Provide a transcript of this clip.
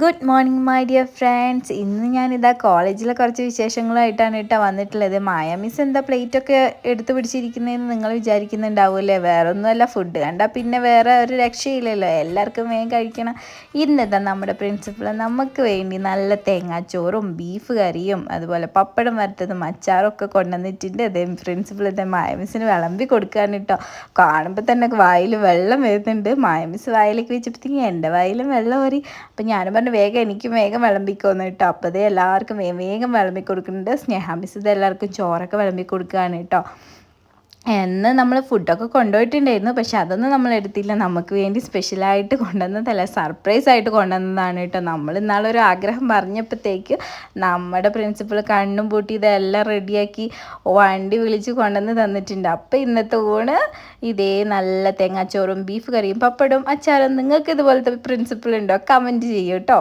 Good morning my dear friends. ഇന്ന് ഞാനിതാ കോളേജിലെ കുറച്ച് വിശേഷങ്ങളായിട്ടാണ് വന്നിട്ടുള്ളത്. മായ മിസ് എന്താ പ്ലേറ്റൊക്കെ എടുത്ത് പിടിച്ചിരിക്കുന്നതെന്ന് നിങ്ങൾ വിചാരിക്കുന്നുണ്ടാവുമല്ലേ? വേറെ ഒന്നുമല്ല, ഫുഡ് കണ്ടാൽ പിന്നെ വേറെ ഒരു രക്ഷയില്ലല്ലോ, എല്ലാവർക്കും വേഗം കഴിക്കണം. ഇന്നിതാ നമ്മുടെ പ്രിൻസിപ്പൾ നമുക്ക് വേണ്ടി നല്ല തേങ്ങാച്ചോറും ബീഫ് കറിയും അതുപോലെ പപ്പടം വറുത്തതും അച്ചാറും ഒക്കെ കൊണ്ടുവന്നിട്ടുണ്ട്. അതേ പ്രിൻസിപ്പൾ ഇതേ മായ മിസ്സിന് വിളമ്പി കൊടുക്കാൻ കേട്ടോ. കാണുമ്പോൾ തന്നെ വായിൽ വെള്ളം വരുന്നുണ്ട്. മായ മിസ് വായിലേക്ക് വെച്ചപ്പോഴത്തേക്കും എൻ്റെ വായിലും വെള്ളം വരി. അപ്പം ഞാനും പറഞ്ഞു വേഗം എനിക്കും വേഗം വിളമ്പിക്കോന്ന് കേട്ടോ. അപ്പോൾ അതേ എല്ലാവർക്കും വേഗം വിളമ്പി കൊടുക്കുന്നുണ്ട്. സ്നേഹ മിസ് ഇത് എല്ലാവർക്കും ചോറൊക്കെ വിളമ്പി കൊടുക്കുകയാണ് കേട്ടോ. എന്ന് നമ്മൾ ഫുഡൊക്കെ കൊണ്ടുപോയിട്ടുണ്ടായിരുന്നു, പക്ഷെ അതൊന്നും നമ്മൾ എടുത്തില്ല. നമുക്ക് വേണ്ടി സ്പെഷ്യലായിട്ട് കൊണ്ടുവന്നതല്ല, സർപ്രൈസ് ആയിട്ട് കൊണ്ടുവന്നതാണ് കേട്ടോ. നമ്മൾ ഇന്നാളൊരു ആഗ്രഹം പറഞ്ഞപ്പോഴത്തേക്ക് നമ്മുടെ പ്രിൻസിപ്പൾ കണ്ണും പൂട്ടി ഇതെല്ലാം റെഡിയാക്കി വണ്ടി വിളിച്ച് കൊണ്ടുവന്ന് തന്നിട്ടുണ്ട്. അപ്പോൾ ഇന്നത്തെ ഊണ് ഇതേ നല്ല തേങ്ങാച്ചോറും ബീഫ് കറിയും പപ്പടവും അച്ചാറും. നിങ്ങൾക്ക് ഇതുപോലത്തെ പ്രിൻസിപ്പൾ ഉണ്ടോ? കമൻറ്റ് ചെയ്യൂ കേട്ടോ.